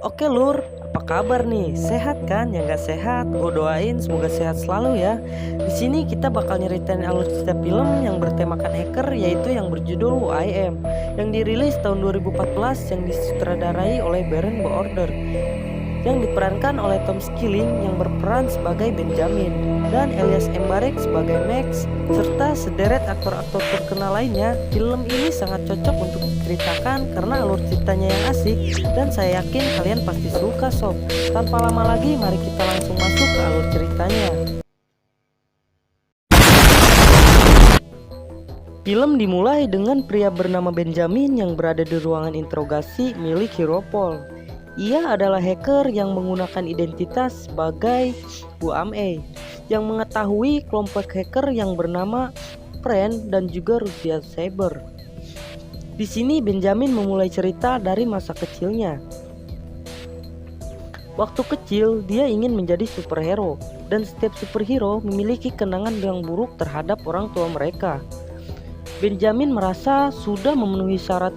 Oke Lur, apa kabar nih? Sehat kan? Yang gak sehat, gue doain semoga sehat selalu ya. Di sini kita bakal nyeritain alur cerita film yang bertemakan hacker, yaitu yang berjudul WIM, yang dirilis tahun 2014, yang disutradarai oleh Baron Order, yang diperankan oleh Tom Skilling yang berperan sebagai Benjamin dan Elias Mbarek sebagai Max, serta sederet aktor-aktor terkenal lainnya. Film ini sangat cocok untuk diceritakan karena alur ceritanya yang asik, dan saya yakin kalian pasti suka sob. Tanpa lama lagi, mari kita langsung masuk ke alur ceritanya. Film dimulai dengan pria bernama Benjamin yang berada di ruangan interogasi milik Europol. Ia adalah hacker yang menggunakan identitas sebagai WAM, yang mengetahui kelompok hacker yang bernama Friend dan juga Rusia Cyber. Di sini Benjamin memulai cerita dari masa kecilnya. Waktu kecil dia ingin menjadi superhero, dan setiap superhero memiliki kenangan yang buruk terhadap orang tua mereka. Benjamin merasa sudah memenuhi syarat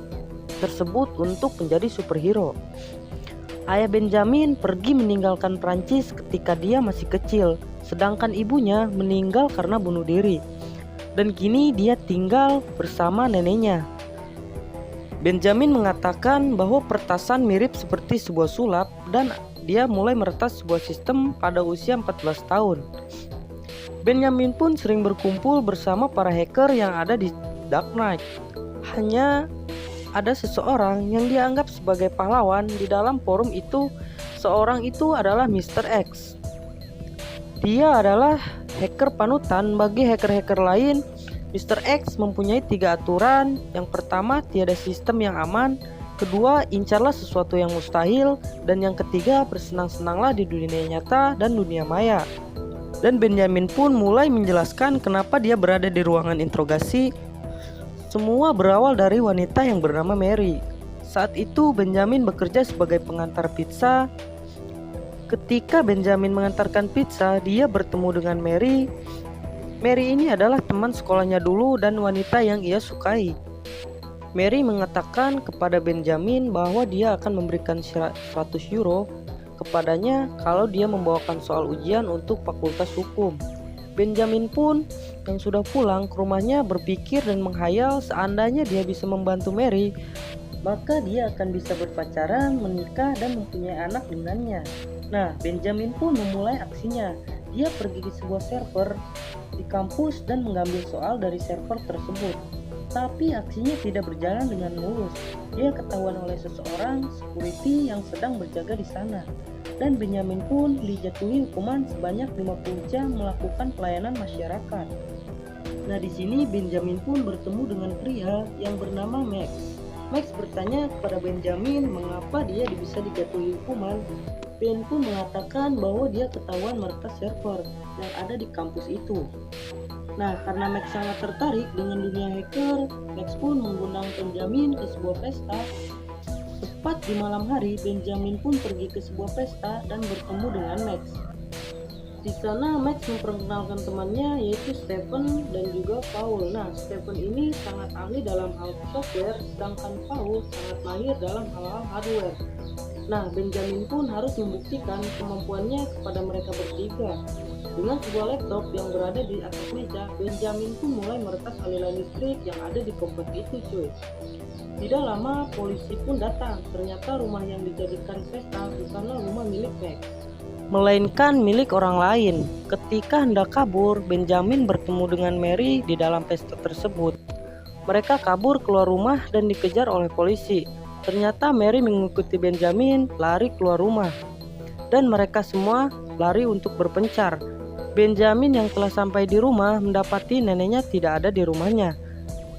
tersebut untuk menjadi superhero. Ayah Benjamin pergi meninggalkan Prancis ketika dia masih kecil, sedangkan ibunya meninggal karena bunuh diri. Dan kini dia tinggal bersama neneknya. Benjamin mengatakan bahwa peretasan mirip seperti sebuah sulap, dan dia mulai meretas sebuah sistem pada usia 14 tahun. Benjamin pun sering berkumpul bersama para hacker yang ada di Dark Knight. Hanya ada seseorang yang dianggap sebagai pahlawan di dalam forum itu. Seorang itu adalah Mr. X. Dia adalah hacker panutan bagi hacker-hacker lain. Mr. X mempunyai 3 aturan. Yang pertama, tiada sistem yang aman. Kedua, incarlah sesuatu yang mustahil. Dan yang ketiga, bersenang-senanglah di dunia nyata dan dunia maya. Dan Benjamin pun mulai menjelaskan kenapa dia berada di ruangan interogasi. Semua berawal dari wanita yang bernama Mary. Saat itu Benjamin bekerja sebagai pengantar pizza. Ketika Benjamin mengantarkan pizza, dia bertemu dengan Mary. Mary ini adalah teman sekolahnya dulu dan wanita yang ia sukai. Mary mengatakan kepada Benjamin bahwa dia akan memberikan 100 euro kepadanya kalau dia membawakan soal ujian untuk fakultas hukum. Benjamin pun yang sudah pulang ke rumahnya berpikir dan menghayal seandainya dia bisa membantu Mary, maka dia akan bisa berpacaran, menikah, dan mempunyai anak dengannya. Nah, Benjamin pun memulai aksinya. Dia pergi di sebuah server di kampus dan mengambil soal dari server tersebut. Tapi aksinya tidak berjalan dengan mulus. Dia ketahuan oleh seseorang security yang sedang berjaga di sana. Dan Benjamin pun dijatuhi hukuman sebanyak 50 jam melakukan pelayanan masyarakat. Nah, di sini Benjamin pun bertemu dengan pria yang bernama Max. Max bertanya kepada Benjamin mengapa dia bisa dijatuhi hukuman. Ben pun mengatakan bahwa dia ketahuan meretas server yang ada di kampus itu. Nah, karena Max sangat tertarik dengan dunia hacker, Max pun mengundang Benjamin ke sebuah pesta. Tepat di malam hari, Benjamin pun pergi ke sebuah pesta dan bertemu dengan Max. Di sana Max memperkenalkan temannya, yaitu Stephen dan juga Paul. Nah, Stephen ini sangat ahli dalam hal software, sedangkan Paul sangat mahir dalam hal-hal hardware. Nah, Benjamin pun harus membuktikan kemampuannya kepada mereka bertiga. Dengan sebuah laptop yang berada di atas meja, Benjamin pun mulai meretas aliran listrik yang ada di komplek itu cuy. Tidak lama polisi pun datang. Ternyata rumah yang dijadikan pesta bukanlah rumah milik Max, melainkan milik orang lain. Ketika hendak kabur, Benjamin bertemu dengan Mary di dalam pesta tersebut. Mereka kabur keluar rumah dan dikejar oleh polisi. Ternyata Mary mengikuti Benjamin lari keluar rumah, dan mereka semua lari untuk berpencar. Benjamin yang telah sampai di rumah mendapati neneknya tidak ada di rumahnya.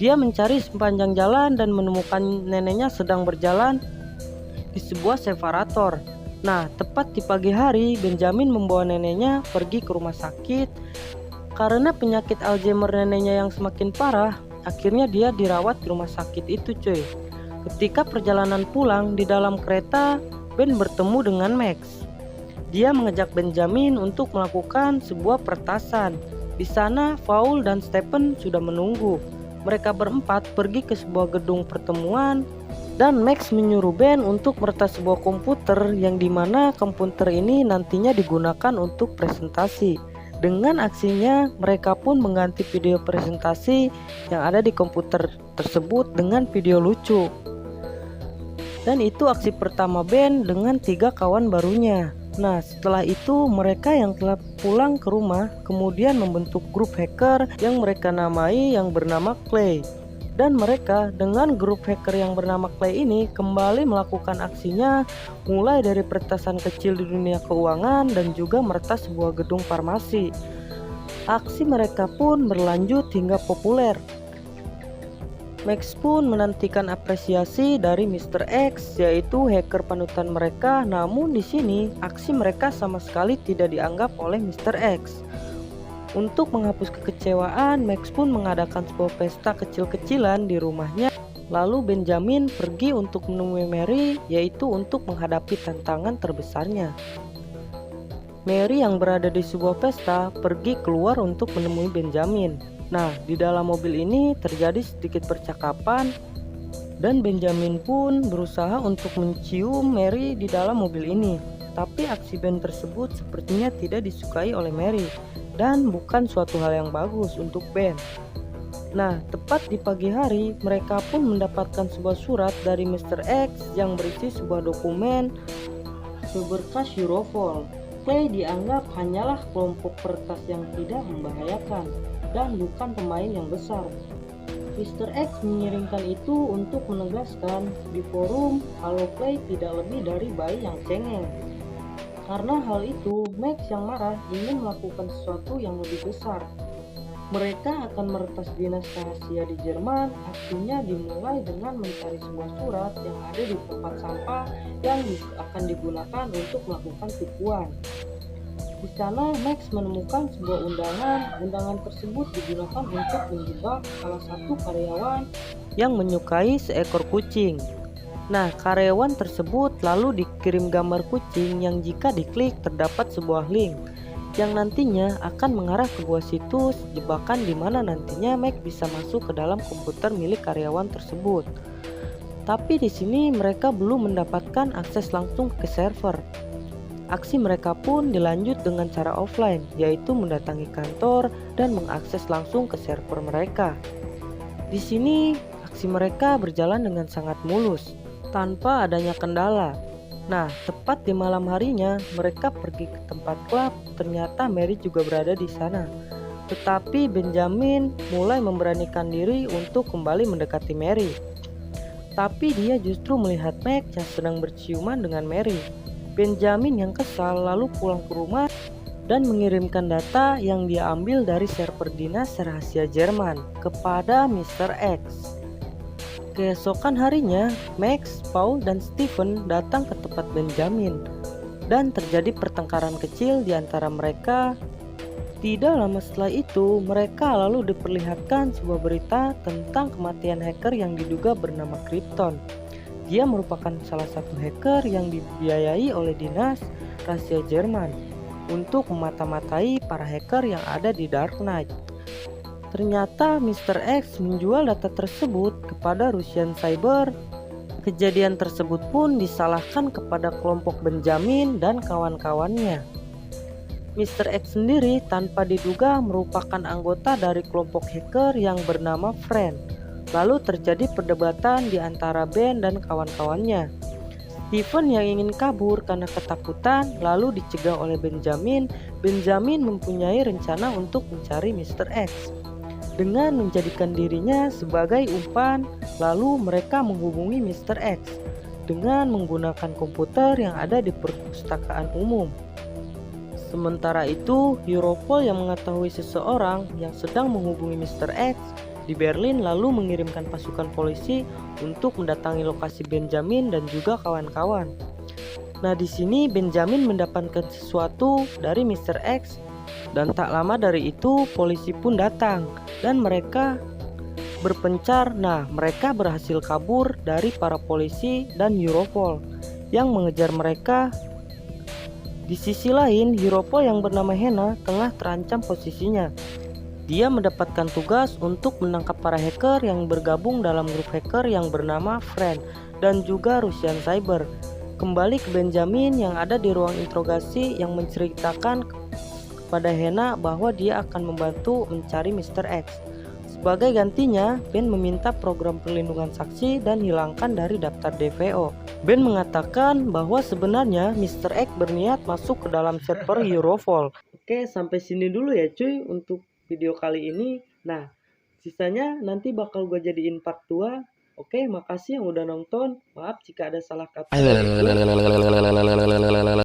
Dia mencari sepanjang jalan dan menemukan neneknya sedang berjalan di sebuah separator. Nah, tepat di pagi hari, Benjamin membawa neneknya pergi ke rumah sakit. Karena penyakit Alzheimer neneknya yang semakin parah, akhirnya dia dirawat di rumah sakit itu cuy. Ketika perjalanan pulang di dalam kereta, Ben bertemu dengan Max. Dia mengajak Benjamin untuk melakukan sebuah peretasan. Di sana, Paul dan Stephen sudah menunggu. Mereka berempat pergi ke sebuah gedung pertemuan Dan Max menyuruh Ben untuk meretas sebuah komputer yang dimana komputer ini nantinya digunakan untuk presentasi. Dengan aksinya, mereka pun mengganti video presentasi yang ada di komputer tersebut dengan video lucu. Dan itu aksi pertama Ben dengan 3 kawan barunya. Nah, setelah itu mereka yang telah pulang ke rumah kemudian membentuk grup hacker yang mereka namai yang bernama Clay. Dan mereka dengan grup hacker yang bernama Clay ini kembali melakukan aksinya, mulai dari peretasan kecil di dunia keuangan dan juga meretas sebuah gedung farmasi. Aksi mereka pun berlanjut hingga populer. Max pun menantikan apresiasi dari Mr. X, yaitu hacker panutan mereka. Namun di sini aksi mereka sama sekali tidak dianggap oleh Mr. X. Untuk menghapus kekecewaan, Max pun mengadakan sebuah pesta kecil-kecilan di rumahnya. Lalu Benjamin pergi untuk menemui Mary, yaitu untuk menghadapi tantangan terbesarnya. Mary yang berada di sebuah pesta pergi keluar untuk menemui Benjamin. Nah, di dalam mobil ini terjadi sedikit percakapan dan Benjamin pun berusaha untuk mencium Mary di dalam mobil ini. Tapi aksi Ben tersebut sepertinya tidak disukai oleh Mary dan bukan suatu hal yang bagus untuk Ben. Nah, tepat di pagi hari, mereka pun mendapatkan sebuah surat dari Mr. X yang berisi sebuah dokumen berkas Europol. Clay dianggap hanyalah kelompok peretas yang tidak membahayakan dan bukan pemain yang besar. Mr. X mengirimkan itu untuk menegaskan di forum kalau Clay tidak lebih dari bayi yang cengeng. Karena hal itu, Max yang marah ingin melakukan sesuatu yang lebih besar. Mereka akan meretas dinas rahasia di Jerman. Aksinya dimulai dengan mencari sebuah surat yang ada di tempat sampah yang akan digunakan untuk melakukan tipuan. Di sana Max menemukan sebuah undangan. Undangan tersebut digunakan untuk menjebak salah satu karyawan yang menyukai seekor kucing. Nah, karyawan tersebut lalu dikirim gambar kucing yang jika diklik terdapat sebuah link yang nantinya akan mengarah ke sebuah situs jebakan di mana nantinya Max bisa masuk ke dalam komputer milik karyawan tersebut. Tapi di sini mereka belum mendapatkan akses langsung ke server. Aksi mereka pun dilanjut dengan cara offline, yaitu mendatangi kantor dan mengakses langsung ke server mereka. Di sini aksi mereka berjalan dengan sangat mulus, tanpa adanya kendala. Nah, tepat di malam harinya mereka pergi ke tempat klub. Ternyata Mary juga berada di sana. Tetapi Benjamin mulai memberanikan diri untuk kembali mendekati Mary. Tapi dia justru melihat Max yang sedang berciuman dengan Mary. Benjamin yang kesal lalu pulang ke rumah dan mengirimkan data yang dia ambil dari server dinas rahasia Jerman kepada Mr. X. Keesokan harinya, Max, Paul, dan Stephen datang ke tempat Benjamin dan terjadi pertengkaran kecil di antara mereka. Tidak lama setelah itu, mereka lalu diperlihatkan sebuah berita tentang kematian hacker yang diduga bernama Krypton. Dia merupakan salah satu hacker yang dibiayai oleh dinas rahasia Jerman untuk memata-matai para hacker yang ada di Dark Knight. Ternyata Mr. X menjual data tersebut kepada Russian Cyber. Kejadian tersebut pun disalahkan kepada kelompok Benjamin dan kawan-kawannya. Mr. X sendiri tanpa diduga merupakan anggota dari kelompok hacker yang bernama Friend. Lalu terjadi perdebatan di antara Ben dan kawan-kawannya. Stephen yang ingin kabur karena ketakutan lalu dicegah oleh Benjamin. Benjamin mempunyai rencana untuk mencari Mr. X dengan menjadikan dirinya sebagai umpan. Lalu mereka menghubungi Mr. X dengan menggunakan komputer yang ada di perpustakaan umum. Sementara itu, Europol yang mengetahui seseorang yang sedang menghubungi Mr. X di Berlin lalu mengirimkan pasukan polisi untuk mendatangi lokasi Benjamin dan juga kawan-kawan. Nah, di sini Benjamin mendapatkan sesuatu dari Mr. X dan tak lama dari itu polisi pun datang dan mereka berpencar. Nah, mereka berhasil kabur dari para polisi dan Europol yang mengejar mereka. Di sisi lain, Europol yang bernama Hena tengah terancam posisinya. Dia mendapatkan tugas untuk menangkap para hacker yang bergabung dalam grup hacker yang bernama Friend. dan juga Russian Cyber. Kembali ke Benjamin yang ada di ruang interogasi yang menceritakan kepada Hannah bahwa dia akan membantu mencari Mr. X. Sebagai gantinya, Ben meminta program perlindungan saksi dan hilangkan dari daftar DVO. Ben mengatakan bahwa sebenarnya Mr. X berniat masuk ke dalam server Eurovol. Oke, sampai sini dulu ya cuy untuk video kali ini. Nah, sisanya nanti bakal gue jadiin part 2. Oke, makasih yang udah nonton. Maaf jika ada salah kata dari gue.